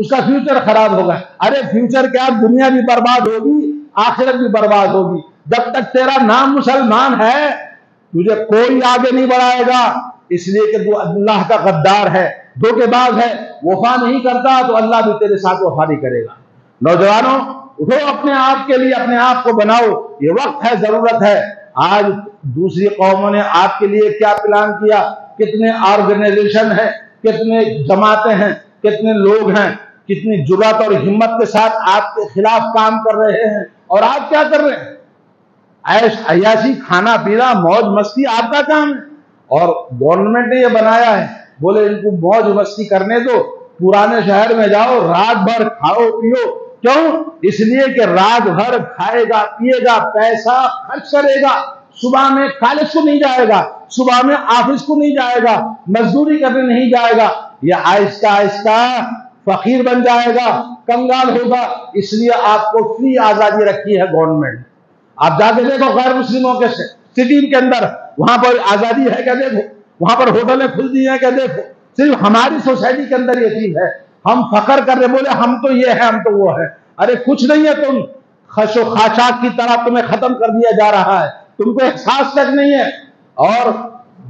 اس کا فیوچر خراب ہوگا. ارے فیوچر کیا، دنیا بھی برباد ہوگی، آخرت بھی برباد ہوگی. جب تک تیرا نام مسلمان ہے تجھے کوئی آگے نہیں بڑھائے گا، اس لیے کہ تو اللہ کا غدار ہے، دھوکے باز ہے، وفا نہیں کرتا تو اللہ بھی تیرے ساتھ وفا نہیں کرے گا. نوجوانوں اٹھو، اپنے آپ کے لیے اپنے آپ کو بناؤ، یہ وقت ہے، ضرورت ہے. آج دوسری قوموں نے آپ کے لیے کیا پلان کیا، کتنے آرگنائزیشن ہیں، کتنے جماعتیں ہیں، کتنے لوگ ہیں، کتنی جرات اور ہمت کے ساتھ آپ کے خلاف کام کر رہے ہیں، اور آپ کیا کر رہے ہیں؟ عیش عیاشی، کھانا پینا، موج مستی آپ کا کام ہے. اور گورنمنٹ نے یہ بنایا ہے، بولے ان کو موج مستی کرنے دو، پرانے شہر میں جاؤ، رات بھر کھاؤ پیو. کیوں؟ اس لیے کہ رات بھر کھائے گا پیے گا، پیسہ خرچ کرے گا، صبح میں کالج کو نہیں جائے گا، صبح میں آفس کو نہیں جائے گا، مزدوری کرنے نہیں جائے گا. یہ آہستہ آہستہ فقیر بن جائے گا، کنگال ہوگا. اس لیے آپ کو فری آزادی رکھی ہے گورنمنٹ. آپ جا کے دیکھو غیر مسلموں کے سٹی کے اندر، وہاں پر آزادی ہے کیا؟ دیکھو وہاں پر ہوٹلیں کھل دی ہیں کیا؟ دیکھو. صرف ہماری سوسائٹی کے اندر یہ چیز ہے، ہم فخر کر رہے، بولے ہم تو یہ ہے، ہم تو وہ ہے. ارے کچھ نہیں ہے، تم خش و خاشاک کی طرح تمہیں ختم کر دیا جا رہا ہے، تم کو احساس تک نہیں ہے. اور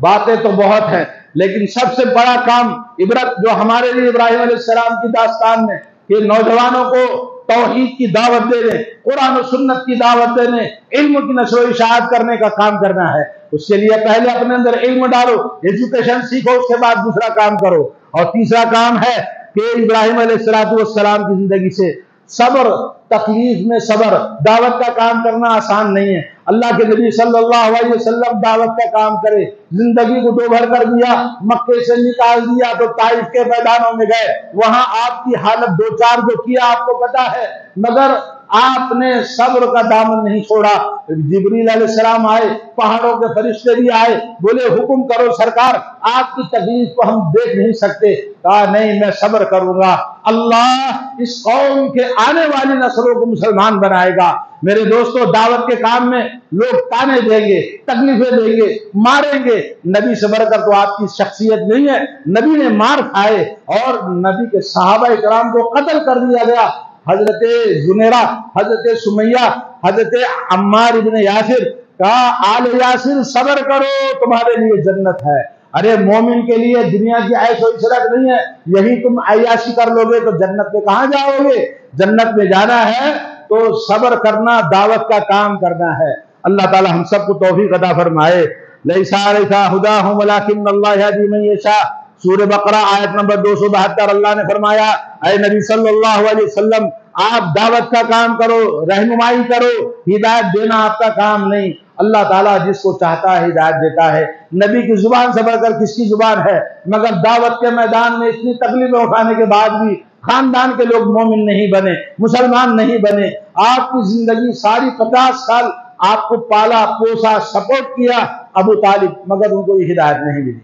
باتیں تو بہت ہیں، لیکن سب سے بڑا کام عبرت جو ہمارے لیے ابراہیم علیہ السلام کی داستان میں، کہ نوجوانوں کو توحید کی دعوت دینے، قرآن و سنت کی دعوت دینے، علم کی نشر و اشاعت کرنے کا کام کرنا ہے. اس کے لیے پہلے اپنے اندر علم ڈالو، ایجوکیشن سیکھو، اس کے بعد دوسرا کام کرو. اور تیسرا کام ہے کہ ابراہیم علیہ السلام کی زندگی سے صبر، تکلیف میں صبر. دعوت کا کام کرنا آسان نہیں ہے. اللہ کے نبی صلی اللہ علیہ وسلم دعوت کا کام کرے، زندگی کو دو بھر کر دیا، مکے سے نکال دیا تو طائف کے میدانوں میں گئے، وہاں آپ کی حالت دو چار جو کیا آپ کو پتا ہے، مگر آپ نے صبر کا دامن نہیں چھوڑا. جبریل علیہ السلام آئے، پہاڑوں کے فرشتے بھی آئے، بولے حکم کرو سرکار، آپ کی تکلیف کو ہم دیکھ نہیں سکتے. کہا نہیں، میں صبر کروں گا، اللہ اس قوم کے آنے والی نسلوں کو مسلمان بنائے گا. میرے دوستو، دعوت کے کام میں لوگ تانے دیں گے، تکلیفیں دیں گے، ماریں گے. نبی سے بڑھ کر تو آپ کی شخصیت نہیں ہے. نبی نے مار کھائے اور نبی کے صحابہ کرام کو قتل کر دیا گیا. حضرت زنیرہ، حضرت سمیہ، حضرت عمار ابن یاسر، کہا آل یاسر صبر کرو، تمہارے لیے جنت ہے. ارے مومن کے لیے دنیا کی عیش و عشرت نہیں ہے، یہی تم عیاشی کر لو گے تو جنت میں کہاں جاؤ گے؟ جنت میں جانا ہے تو صبر کرنا، دعوت کا کام کرنا ہے. اللہ تعالی ہم سب کو توفیق عطا فرمائے. لیس علیک ھداھم ولکن اللہ یہدی من یشاء. سورہ بقرہ آیت نمبر 272. اللہ نے فرمایا اے نبی صلی اللہ علیہ وسلم، آپ دعوت کا کام کرو، رہنمائی کرو، ہدایت دینا آپ کا کام نہیں. اللہ تعالیٰ جس کو چاہتا ہے ہدایت دیتا ہے. نبی کی زبان سے بڑھ کر کس کی زبان ہے؟ مگر دعوت کے میدان میں اتنی تکلیفیں اٹھانے کے بعد بھی خاندان کے لوگ مومن نہیں بنے، مسلمان نہیں بنے. آپ کی زندگی ساری 50 سال آپ کو پالا پوسا، سپورٹ کیا ابو طالب، مگر ان کو یہ ہدایت نہیں ملی.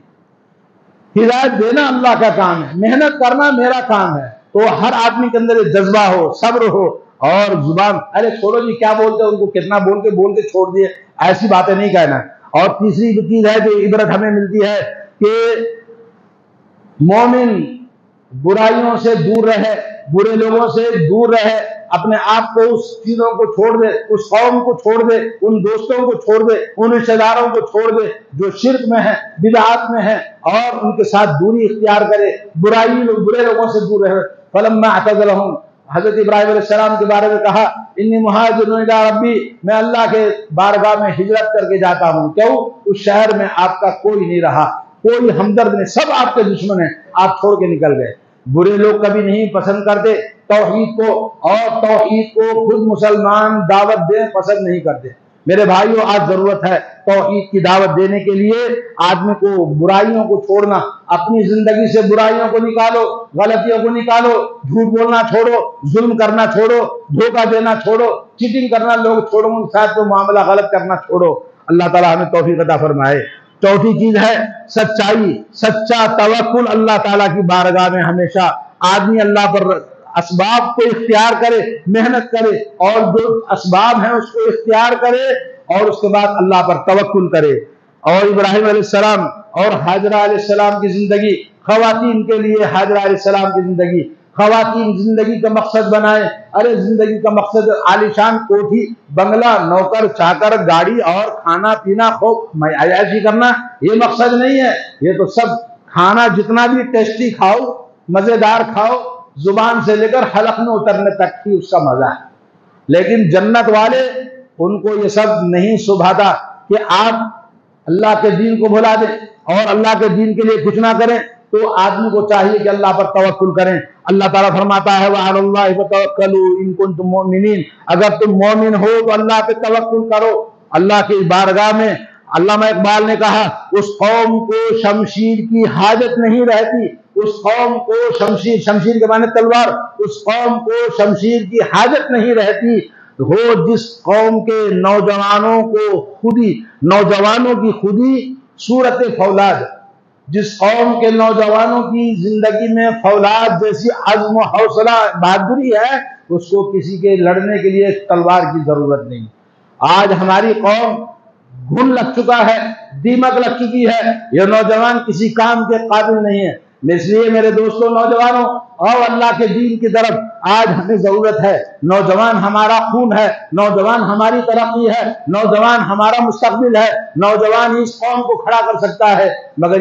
ہدایت دینا اللہ کا کام ہے، محنت کرنا میرا کام ہے. تو ہر آدمی کے اندر جذبہ ہو، صبر ہو، اور زبان ارے چھوڑو جی کیا بولتے ہیں، ان کو کتنا بول کے چھوڑ دیے، ایسی باتیں نہیں کہنا. اور تیسری چیز ہے جو عبرت ہمیں ملتی ہے کہ مومن برائیوں سے دور رہے، برے لوگوں سے دور رہے، اپنے آپ کو اس چیزوں کو چھوڑ دے، اس قوم کو چھوڑ دے، ان دوستوں کو چھوڑ دے، ان رشتہ داروں کو چھوڑ دے جو شرک میں ہیں، بدعات میں ہیں، اور ان کے ساتھ دوری اختیار کرے، برے لوگوں سے دور رہے. فلما اعتزلهم، حضرت ابراہیم علیہ السلام کے بارے میں کہا انی مہاجر الی ربی، میں اللہ کے بارگاہ میں ہجرت کر کے جاتا ہوں. کیوں؟ اس شہر میں آپ کا کوئی نہیں رہا، کوئی ہمدرد نہیں، سب آپ کے دشمن ہیں، آپ چھوڑ کے نکل گئے. برے لوگ کبھی نہیں پسند کرتے توحید کو، اور توحید کو خود مسلمان دعوت دیں پسند نہیں کرتے. میرے بھائیوں، آج ضرورت ہے توحید کی دعوت دینے کے لیے آدمی کو برائیوں کو چھوڑنا، اپنی زندگی سے برائیوں کو نکالو، غلطیوں کو نکالو، جھوٹ بولنا چھوڑو، ظلم کرنا چھوڑو، دھوکہ دینا چھوڑو، چیٹنگ کرنا لوگ چھوڑو، ان کے ساتھ معاملہ غلط کرنا چھوڑو. اللہ تعالیٰ ہمیں توفیق عطا فرمائے. چوتھی چیز ہے سچائی، سچا توکل. اللہ تعالیٰ کی بارگاہ میں ہمیشہ آدمی اللہ پر اسباب کو اختیار کرے، محنت کرے، اور جو اسباب ہیں اس کو اختیار کرے، اور اس کے بعد اللہ پر توکل کرے. اور ابراہیم علیہ السلام اور حاجرہ علیہ السلام کی زندگی، خواتین کے لیے حاجرہ علیہ السلام کی زندگی، خواتین زندگی کا مقصد بنائیں. ارے زندگی کا مقصد عالیشان کوٹھی بنگلہ نوکر چاکر گاڑی اور کھانا پینا خوب عیاشی کرنا یہ مقصد نہیں ہے. یہ تو سب کھانا جتنا بھی ٹیسٹی کھاؤ مزیدار کھاؤ زبان سے لے کر حلق میں اترنے تک ہی اس کا مزہ ہے. لیکن جنت والے ان کو یہ سب نہیں سبھاتا کہ آپ اللہ کے دین کو بھلا دیں اور اللہ کے دین کے لیے کچھ نہ کریں. تو آدمی کو چاہیے کہ اللہ پر توکل کریں. اللہ تعالیٰ فرماتا ہے وَعَلَى اللَّهِ فَتَوَكَّلُوا إِن كُنتُم مُؤْمِنِينَ. اگر تم مومن ہو تو اللہ پہ توکل کرو. اللہ کی بارگاہ میں علامہ اقبال نے کہا اس قوم کو شمشیر کی حاجت نہیں رہتی. اس قوم کو شمشیر کے معنی تلوار. اس قوم کو شمشیر کی حاجت نہیں رہتی ہو جس قوم کے نوجوانوں کی خودی صورت فولاد. جس قوم کے نوجوانوں کی زندگی میں فولاد جیسی عزم و حوصلہ بہادری ہے اس کو کسی کے لڑنے کے لیے تلوار کی ضرورت نہیں. آج ہماری قوم گھن لگ چکا ہے دیمک لگ چکی ہے. یہ نوجوان کسی کام کے قابل نہیں ہے. اس لیے میرے دوستوں نوجوانوں اور اللہ کے دین کی طرف آج ہمیں ضرورت ہے. نوجوان ہمارا خون ہے. نوجوان ہماری ترقی ہے. نوجوان ہمارا مستقبل ہے. نوجوان اس قوم کو کھڑا کر سکتا ہے. مگر